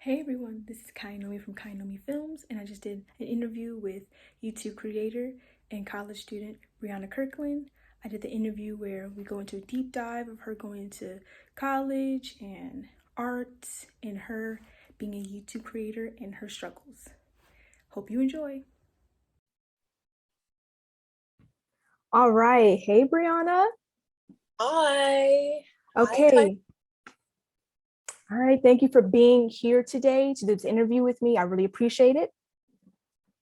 Hey everyone, this is Kainomi from Kainomi Films, and I just did an interview with YouTube creator and college student Briana KirkLand. I did the interview where we go into a deep dive of her going to college and arts and her being a YouTube creator and her struggles. Hope you enjoy. All right. Hey, Brianna. Hi. Hi, Kai. Okay. All right. Thank you for being here today to do this interview with me. I really appreciate it.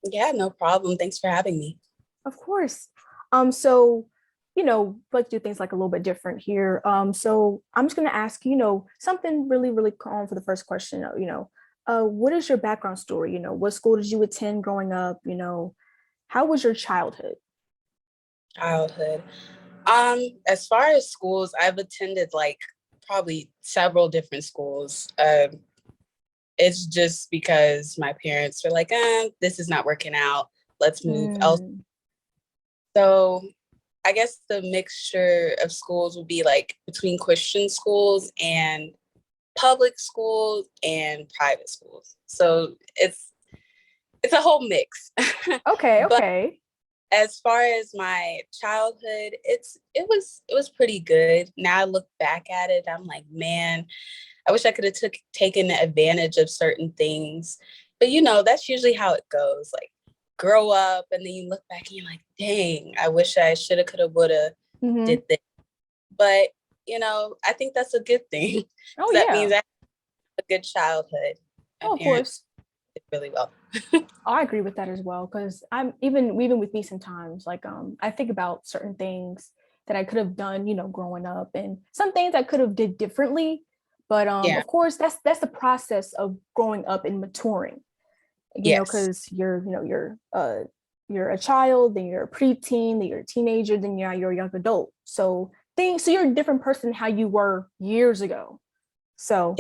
Yeah, no problem. Thanks for having me. Of course. So, let's do things like a little bit different here. So I'm just gonna ask, something really, really calm for the first question. What is your background story? What school did you attend growing up? How was your childhood? Childhood. As far as schools, I've attended like probably several different schools. It's just because my parents were like, this is not working out. Let's move else. Mm, So I guess the mixture of schools would be like between Christian schools and public schools and private schools. So it's a whole mix. okay, But okay. as far as my childhood, it was pretty good. Now I look back at it, I'm like, man, I wish I could have taken advantage of certain things. But that's usually how it goes. Like grow up and then you look back and you're like, dang, I wish I shoulda, coulda, woulda Mm-hmm. did this. But I think that's a good thing. Oh Because that means yeah. I had a good childhood. My Oh, of parents course. did really well. I agree with that as well because I'm even with me sometimes like I think about certain things that I could have done, growing up and some things I could have did differently. But Yeah. of course that's the process of growing up and maturing, Yes. because you're a child, then you're a preteen, then you're a teenager, then you're a young adult. So you're a different person how you were years ago. So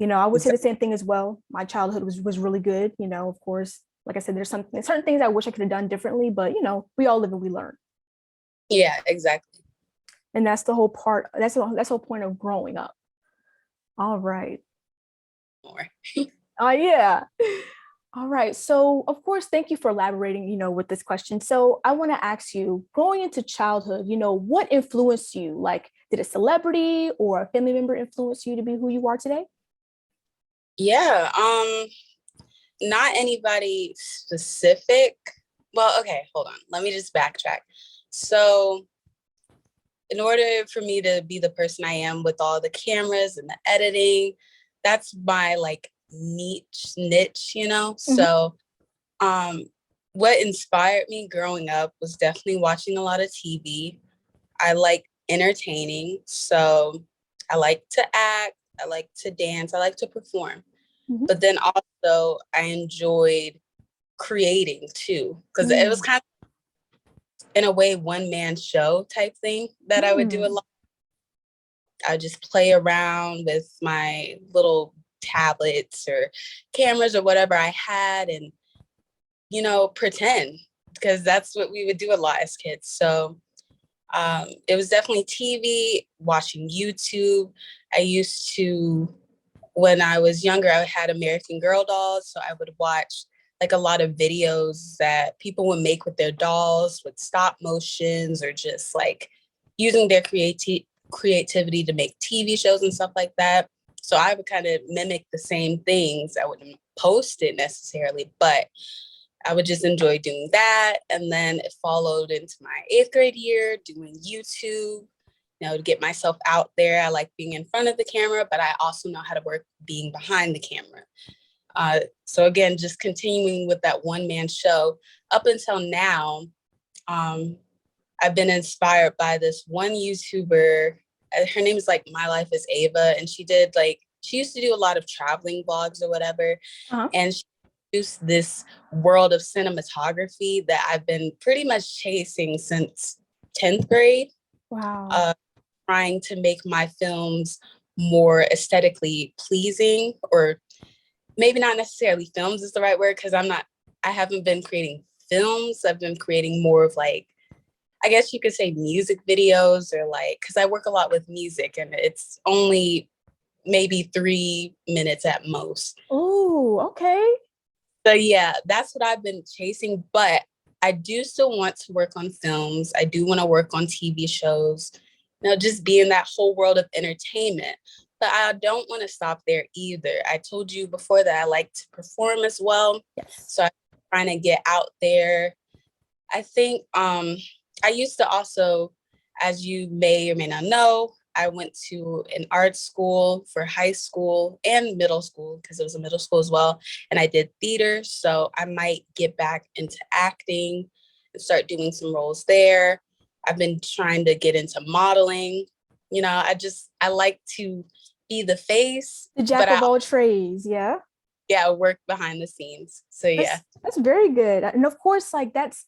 I would say the same thing as well. My childhood was really good. Of course, like I said, there's something certain things I wish I could have done differently, but we all live and we learn. Yeah, exactly. And that's the whole part. That's the whole point of growing up. All right. More. Yeah. All right. So, of course, thank you for elaborating, with this question. So, I want to ask you, growing into childhood, what influenced you? Like, did a celebrity or a family member influence you to be who you are today? Yeah. Not anybody specific. Well, okay, hold on. Let me just backtrack. So, in order for me to be the person I am with all the cameras and the editing, that's my like niche. Mhm. So, um, what inspired me growing up was definitely watching a lot of TV. I like entertaining, so I like to act, I like to dance, I like to perform. Mhm. But then also I enjoyed creating too, because it was Mm. kind of in a way one man show type thing that I would do a Mm. lot. I would just play around with my little tablets or cameras or whatever I had and pretend, because that's what we would do a lot as kids. So it was definitely TV, watching YouTube. I used to, when I was younger, I had American Girl dolls. So I would watch like a lot of videos that people would make with their dolls with stop motions or just like using their creativity to make TV shows and stuff like that. So I would kind of mimic the same things. I wouldn't post it necessarily, but I would just enjoy doing that. And then it followed into my eighth grade year doing YouTube, to get myself out there. I like being in front of the camera, but I also know how to work being behind the camera. So again, just continuing with that one man show up until now, um, I've been inspired by this one YouTuber. Her name is like My Life is Ava, and she used to do a lot of traveling vlogs or whatever, Uh-huh. and she introduced this world of cinematography that I've been pretty much chasing since 10th grade, Wow. uh, trying to make my films more aesthetically pleasing, or maybe not necessarily films is the right word, because I haven't been creating films. I've been creating more of like, I guess you could say music videos, or like, because I work a lot with music and it's only maybe 3 minutes at most. Oh, okay. So yeah, that's what I've been chasing. But I do still want to work on films. I do want to work on TV shows, just be in that whole world of entertainment. But I don't want to stop there either. I told you before that I like to perform as well. Yes. So I'm trying to get out there. I think I used to also, as you may or may not know, I went to an art school for high school and middle school, because it was a middle school as well. And I did theater. So I might get back into acting and start doing some roles there. I've been trying to get into modeling. I like to be the face, The jack but of all trades, yeah. I work behind the scenes. So yeah. That's very good. And of course, like that's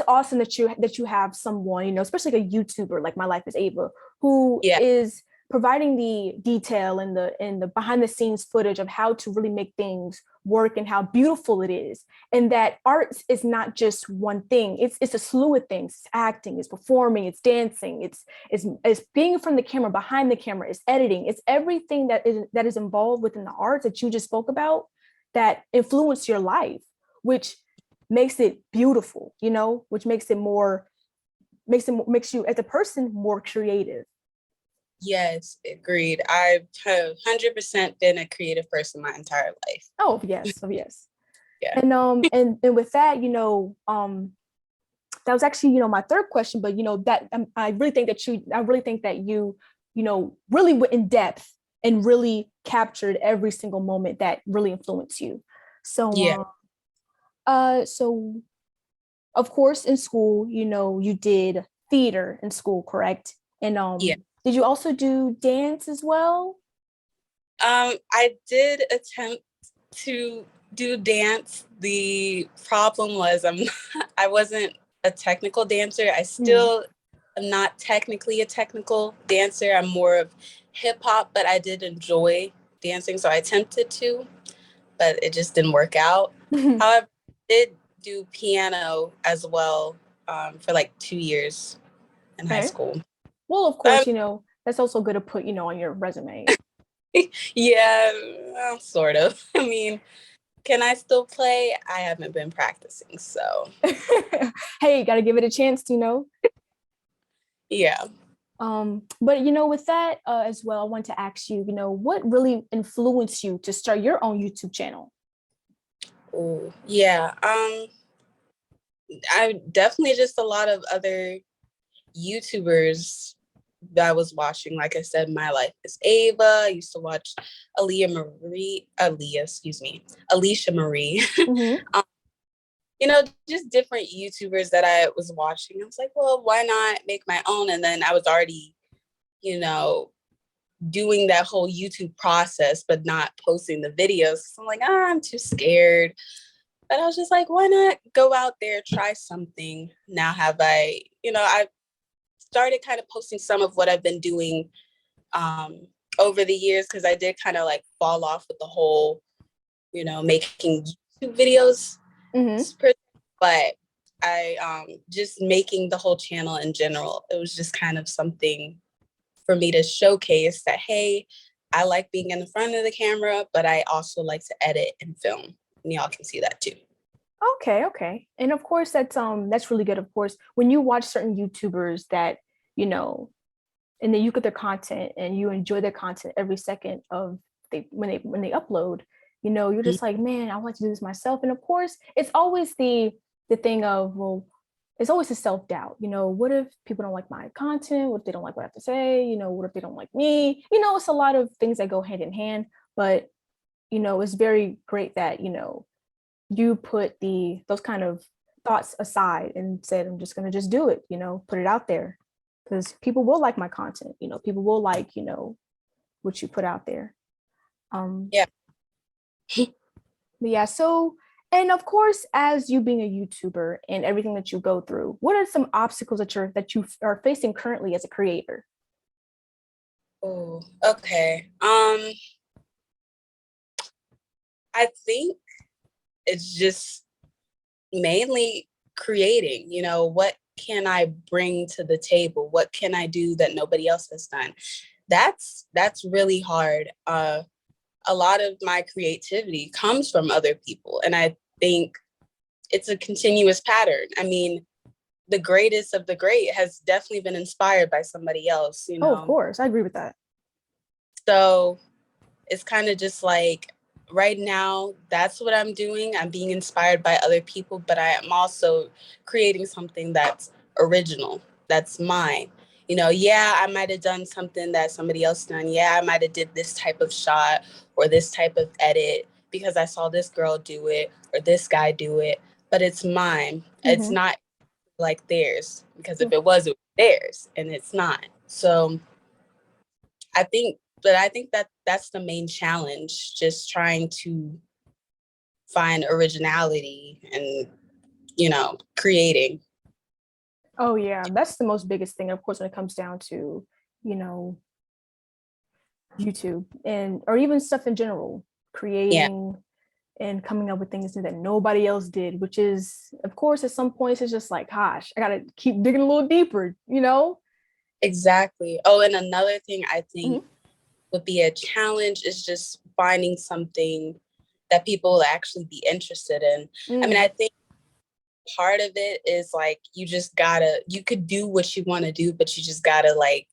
awesome that you have someone, especially like a YouTuber like My Life is Ava, who is providing the detail and the behind the scenes footage of how to really make things work and how beautiful it is. And that art is not just one thing. It's a slew of things. It's acting, it's performing, it's dancing, it's being in front of the camera, behind the camera, it's editing, it's everything that is involved within the arts that you just spoke about that influence your life, which makes it beautiful, which makes you as a person more creative. Yes, agreed. I've 100% been a creative person my entire life. Oh yes. Yeah. And with that, that was actually, my third question, but that I really think that you really went in depth and really captured every single moment that really influenced you. So so of course in school, you did theater in school, correct? And did you also do dance as well? I did attempt to do dance. The problem was I wasn't a technical dancer. I still am not technically a technical dancer. I'm more of hip hop, but I did enjoy dancing, so I attempted to, but it just didn't work out. However, I did do piano as well for like 2 years in high school. Well, of course, that's also good to put, on your resume. Yeah, sort of. I mean, can I still play? I haven't been practicing, so. Hey, you got to give it a chance, Yeah. But with that as well, I want to ask you, what really influenced you to start your own YouTube channel? Oh, yeah. I definitely just a lot of other YouTubers that I was watching. Like I said, My Life is Ava. I used to watch Alicia Marie. Mm-hmm. Just different YouTubers that I was watching. I was like, well, why not make my own? And then I was already, doing that whole YouTube process, but not posting the videos. So I'm like, I'm too scared. But I was just like, why not go out there, try something? Now I started kind of posting some of what I've been doing over the years, because I did kind of like fall off with the whole, making YouTube videos. Mm-hmm. But I just making the whole channel in general, it was just kind of something for me to showcase that, hey, I like being in the front of the camera, but I also like to edit and film. And y'all can see that too. Okay. And of course that's really good. Of course, when you watch certain YouTubers that, and then you get their content and you enjoy their content every second of when they upload, you're just like, man, I want to do this myself. And of course, it's always the thing of, well, it's always the self-doubt. What if people don't like my content? What if they don't like what I have to say? What if they don't like me? It's a lot of things that go hand in hand, but it's very great that, you put those kind of thoughts aside and said, I'm just going to just do it, put it out there, because people will like my content, people will like, what you put out there. Yeah. Yeah. So, and of course, as you being a YouTuber and everything that you go through, what are some obstacles that you are facing currently as a creator? Oh, okay. I think it's just mainly creating, what can I bring to the table? What can I do that nobody else has done? that's really hard. A lot of my creativity comes from other people, and I think it's a continuous pattern. I mean, the greatest of the great has definitely been inspired by somebody else, you Oh, of know. course, I agree with that. So it's kind of just like right now, that's what I'm doing. I'm being inspired by other people, but I am also creating something that's original, that's mine. You know, yeah, I might have done something that somebody else done. Yeah, I might have did this type of shot or this type of edit because I saw this girl do it or this guy do it, but it's mine. It's Mm-hmm. not like theirs, because if it was theirs, and it's not. So I think that that's the main challenge, just trying to find originality and, you know, creating. Oh yeah, that's the most biggest thing, of course, when it comes down to, you know, YouTube and or even stuff in general, Yeah, creating and coming up with things that nobody else did, which is, of course, at some points it's just like, gosh, I gotta keep digging a little deeper, you know? exactly. Oh, and another thing I think Mm-hmm. would be a challenge is just finding something that people will actually be interested in. I mean, Mm. I think part of it is like you could do what you want to do, but you just gotta like,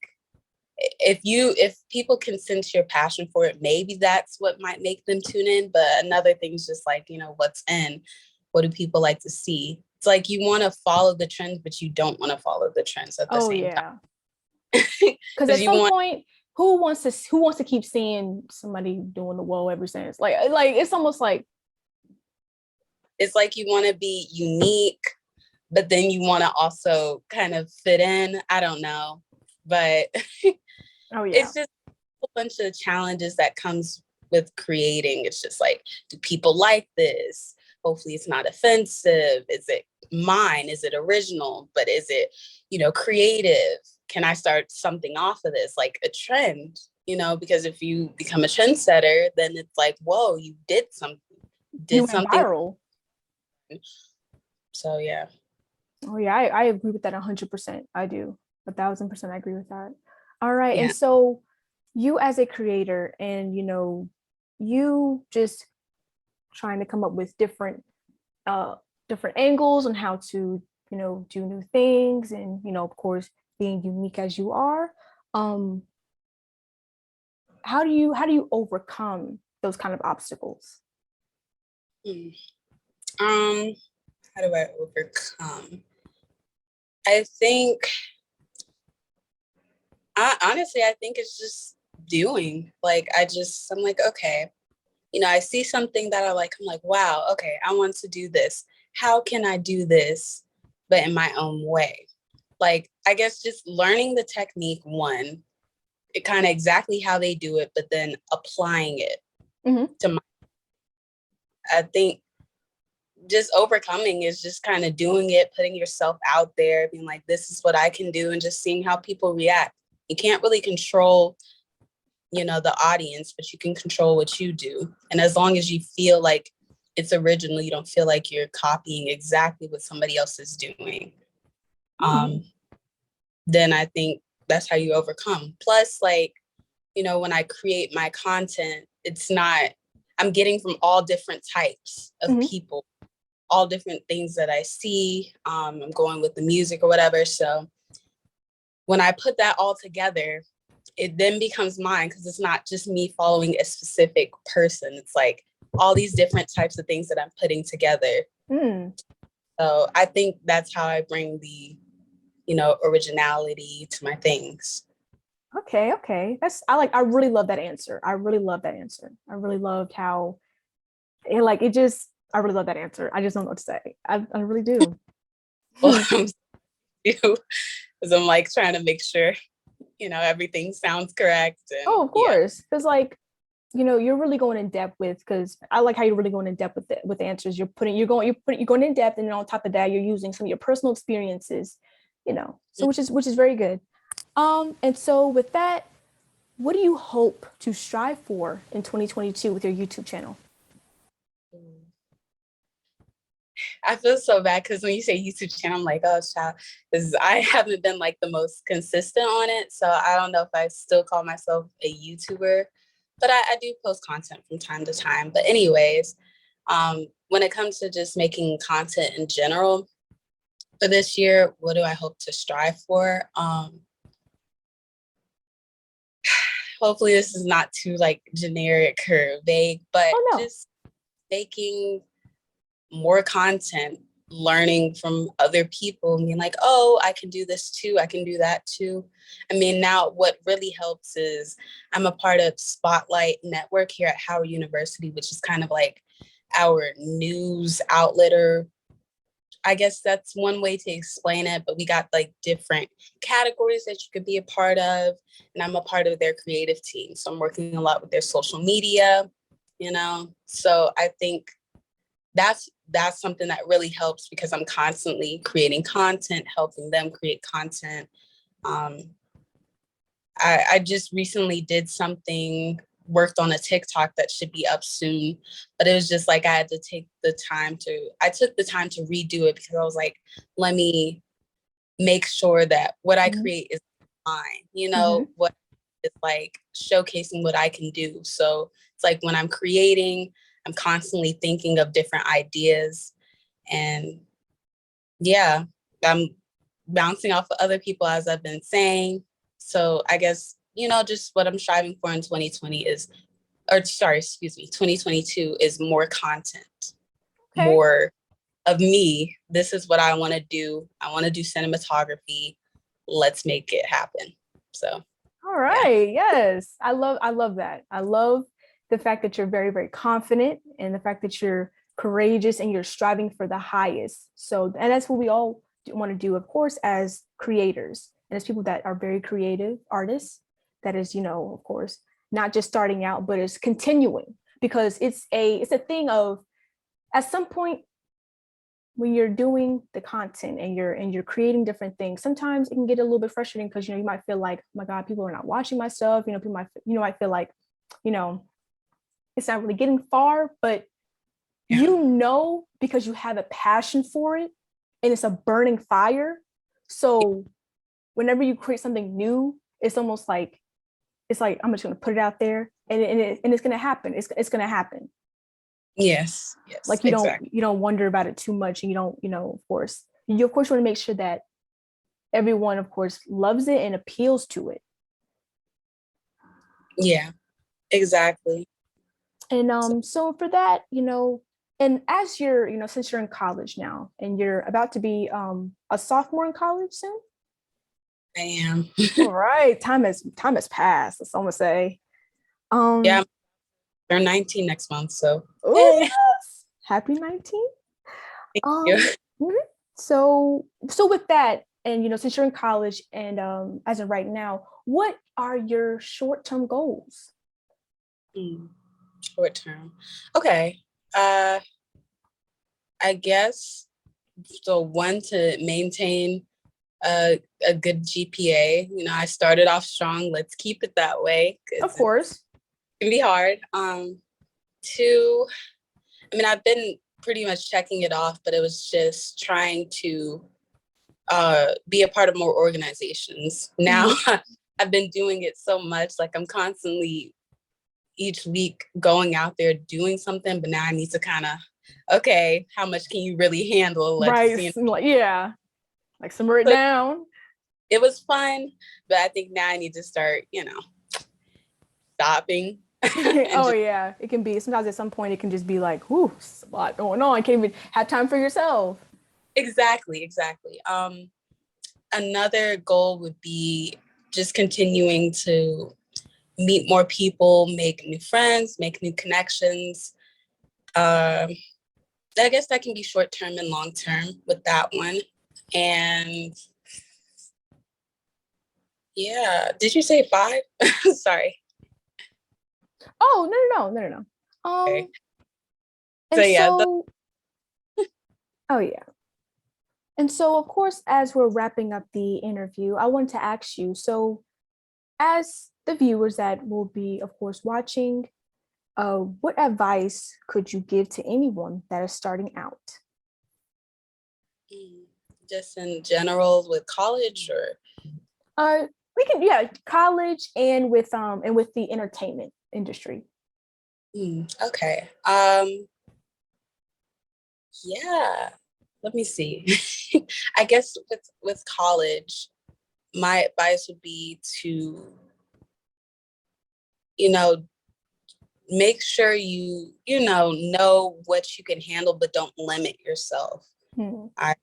if people can sense your passion for it, maybe that's what might make them tune in. But another thing is just like, you know, what's in, what do people like to see? It's like you want to follow the trends, but you don't want to follow the trends at the Oh same yeah. time. Because at Because you some want point, who wants to keep seeing somebody doing the whoa ever since? Like it's almost like, it's like you want to be unique, but then you want to also kind of fit in. I don't know, but oh yeah. it's just a bunch of challenges that comes with creating. It's just like, do people like this? Hopefully it's not offensive. Is it mine? Is it original? But is it, you know, creative? Can I start something off of this, like a trend? You know, because if you become a trendsetter, then it's like, whoa, you You did went something. viral. So yeah. Oh yeah, I agree with that 100%. I do. 1,000% I agree with that. All right. And Yeah. so you as a creator and you just trying to come up with uh different angles on how to, do new things and, of course, being unique as you are. Um, how do you overcome those kind of obstacles? Hmm. How do I overcome? I think I think it's just doing. Like I'm like, okay, you know, I see something that I like, I'm like, wow, okay, I want to do this. How can I do this, but in my own way? Like, I guess just learning the technique, one, it kind of exactly how they do it, but then applying it Mm-hmm. to my, I think just overcoming is just kind of doing it, putting yourself out there, being like, this is what I can do, and just seeing how people react. You can't really control, you know, the audience, but you can control what you do. And as long as you feel like it's original, you don't feel like you're copying exactly what somebody else is doing, Mm-hmm. um, then I think that's how you overcome. Plus, like, you know, when I create my content, it's not, I'm getting from all different types of Mm-hmm. people, all different things that I see. I'm going with the music or whatever. So when I put that all together, it then becomes mine, because it's not just me following a specific person. It's like all these different types of things that I'm putting together. Mm. So I think that's how I bring the, you know, originality to my things. Okay, okay. I really love that answer. I really love that answer. I really loved how it just I really love that answer. I just don't know what to say. I really do. Well, because I'm like trying to make sure, you know, everything sounds correct. Oh, And of yeah. course. Because you're really going in depth because I like how you're really going in depth with the answers. You're going in depth, and then on top of that, you're using some of your personal experiences, so which is very good. And so with that, what do you hope to strive for in 2022 with your YouTube channel? I feel so bad because when you say YouTube channel, I'm like, oh, child, because I haven't been like the most consistent on it. So I don't know if I still call myself a YouTuber, but I do post content from time to time. But anyways, when it comes to just making content in general for this year, what do I hope to strive for? Hopefully this is not too like generic or vague, but Oh no. just making more content, learning from other people, and being like, oh, I can do this too, I can do that too. I mean, now what really helps is I'm a part of Spotlight Network here at Howard University, which is kind of like our news outlet, or I guess that's one way to explain it, but we got like different categories that you could be a part of. And I'm a part of their creative team. So I'm working a lot with their social media, you know? So I think that's something that really helps because I'm constantly creating content, helping them create content. Um, I just recently did something, worked on a TikTok that should be up soon, but it was just like I took the time to redo it because I was like, let me make sure that what I Mhm. create is mine, Mhm. what is like showcasing what I can do. So it's like when I'm creating, I'm constantly thinking of different ideas, and yeah, I'm bouncing off of other people as I've been saying. So I guess, just what I'm striving for in 2020 is, or sorry, excuse me, 2022 is more content, Okay. more of me. This is what I want to do. I want to do cinematography. Let's make it happen. So, All yeah. right. Yes. I love that. I love the fact that you're very, very confident and the fact that you're courageous and you're striving for the highest. So, and that's what we all want to do, of course, as creators and as people that are very creative artists. That is, of course, not just starting out, but it's continuing because it's a thing of at some point when you're doing the content and you're creating different things, sometimes it can get a little bit frustrating because you might feel like, oh my God, people are not watching my stuff. People might feel like, you know, it's not really getting far, but Yeah. because you have a passion for it and it's a burning fire. So whenever you create something new, it's like I'm just gonna put it out there and it's gonna happen. It's gonna happen. Yes. Yes. Like Exactly. you don't wonder about it too much, and you don't, of course, you want to make sure that everyone, of course, loves it and appeals to it. Yeah. Exactly. And So so for that, and as you're, since you're in college now and you're about to be a sophomore in college soon. I am. All right, time has passed, let's almost say. Yeah. Um, They're 19 next month. So, oh yay. yes, happy 19. Thank you. Um, mhm. so with that, and since you're in college and as of right now, what are your short-term goals? Short term. Okay. Uh, I guess so. One, to maintain a good GPA. I started off strong. Let's keep it that way Of because it course. can be hard. Two, I mean, I've been pretty much checking it off, but it was just trying to be a part of more organizations. Now Mhm. I've been doing it so much, like I'm constantly each week going out there doing something, but now I need to kind of, okay, how much can you really handle? Let's Right. see. Like, yeah, like simmer it So down. it was fun, but I think now I need to start, stopping and Oh just yeah, it can be sometimes at some point it can just be like, whoo, a lot going on. Can't even have time for yourself. exactly. Another goal would be just continuing to meet more people, make new friends, make new connections. Um, I guess that can be short term and long term with that one. And yeah, did you say 5? Sorry. Oh no. Okay. So And yeah, so, oh yeah. And so, of course, as we're wrapping up the interview, I want to ask you, so as the viewers that will be, of course, watching, what advice could you give to anyone that is starting out? Mm, just in general with college or? We can, college and with the entertainment industry. Okay. Yeah. Let me see. I guess with college, my advice would be to, you know, make sure you know what you can handle, but don't limit yourself. I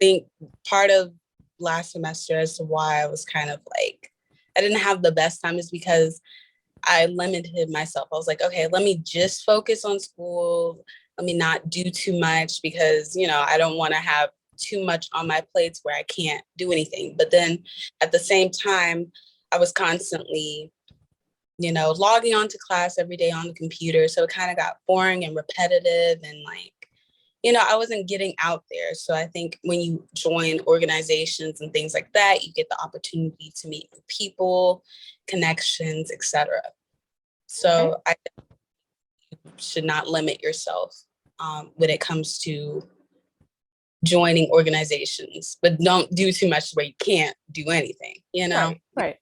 think part of last semester as to why I was kind of like, I didn't have the best time is because I limited myself. I was like, okay, let me just focus on school. Let me not do too much because, I don't want to have too much on my plates where I can't do anything. But then at the same time, I was constantly, logging on to class every day on the computer. So it kind of got boring and repetitive and like, I wasn't getting out there. So I think when you join organizations and things like that, you get the opportunity to meet new people, connections, etc. So I should not limit yourself when it comes to joining organizations, but don't do too much where you can't do anything, Right.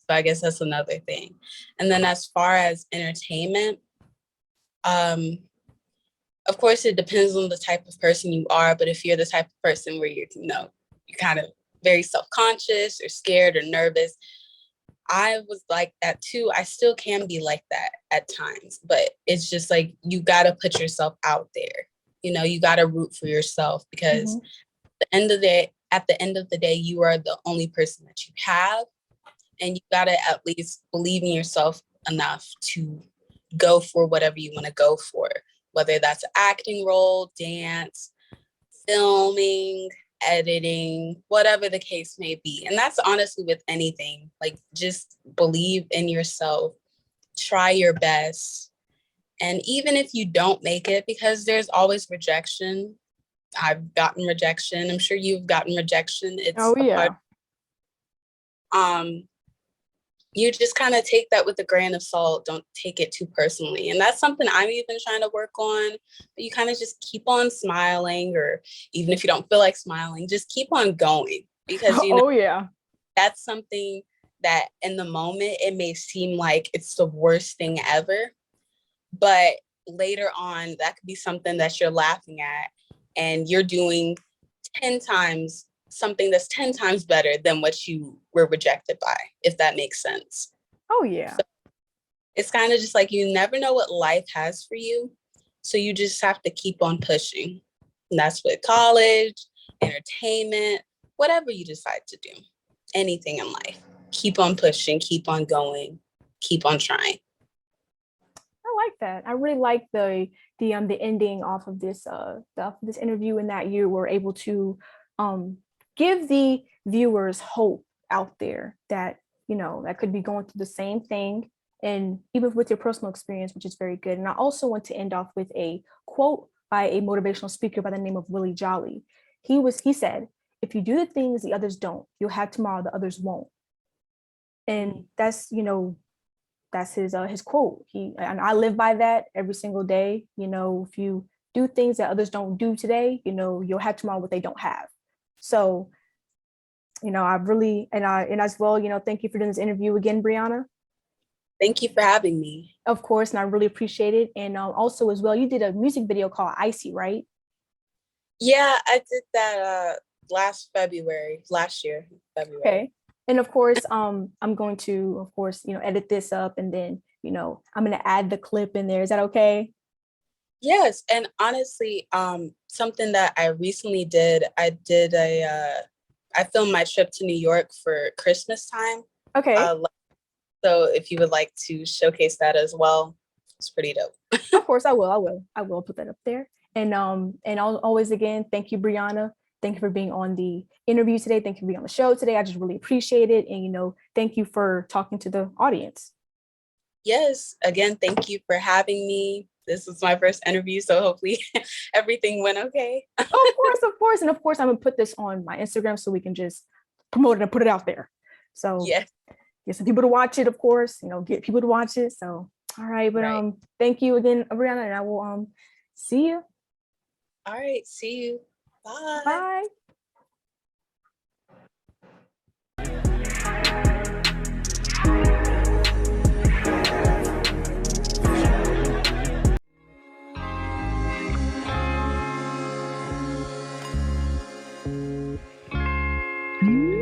So I guess that's another thing. And then as far as entertainment, of course, it depends on the type of person you are. But if you're the type of person where you're kind of very self-conscious or scared or nervous, I was like that too. I still can be like that at times, but it's just like, you got to put yourself out there. You got to root for yourself because at the end of the day, you are the only person that you have. And you got to at least believe in yourself enough to go for whatever you want to go for, whether that's an acting role, dance, filming, editing, whatever the case may be. And that's honestly with anything. Like, just believe in yourself, try your best. And even if you don't make it, because there's always rejection. I've gotten rejection. I'm sure you've gotten rejection. It's a part. You just kind of take that with a grain of salt. Don't take it too personally. And that's something I'm even trying to work on. But you kind of just keep on smiling, or even if you don't feel like smiling, just keep on going. Because, that's something that in the moment, it may seem like it's the worst thing ever. But later on, that could be something that you're laughing at and you're doing 10 times something that's 10 times better than what you were rejected by, if that makes sense. Oh, yeah. So it's kind of just like, you never know what life has for you. So you just have to keep on pushing. And that's with college, entertainment, whatever you decide to do, anything in life. Keep on pushing, keep on going, keep on trying. I like that. I really like the ending off of this this interview, and that you were able to give the viewers hope out there that that could be going through the same thing, and even with your personal experience, which is very good. And I also want to end off with a quote by a motivational speaker by the name of Willie Jolly. He said, "If you do the things the others don't, you'll have tomorrow the others won't." And that's that's his quote. And I live by that every single day. If you do things that others don't do today, you'll have tomorrow what they don't have. So, I really, and as well, thank you for doing this interview again, Briana. Thank you for having me. Of course, and I really appreciate it. And also as well, you did a music video called Icy, right? Yeah, I did that last year, February. Okay. And of course, I'm going to, of course, edit this up, and then, I'm going to add the clip in there. Is that okay? Yes. And honestly, something that I recently did, I filmed my trip to New York for Christmas time. Okay. So if you would like to showcase that as well, it's pretty dope. Of course, I will put that up there. And I'll always, again, thank you, Briana. Thank you for being on the interview today. Thank you for being on the show today. I just really appreciate it. And, thank you for talking to the audience. Yes. Again, thank you for having me. This was my first interview, so hopefully everything went okay. Of course. And of course, I'm going to put this on my Instagram so we can just promote it and put it out there. So get some people to watch it, of course, get people to watch it. So, all right. But thank you again, Briana, and I will see you. All right. See you. Bye. Bye. Bye.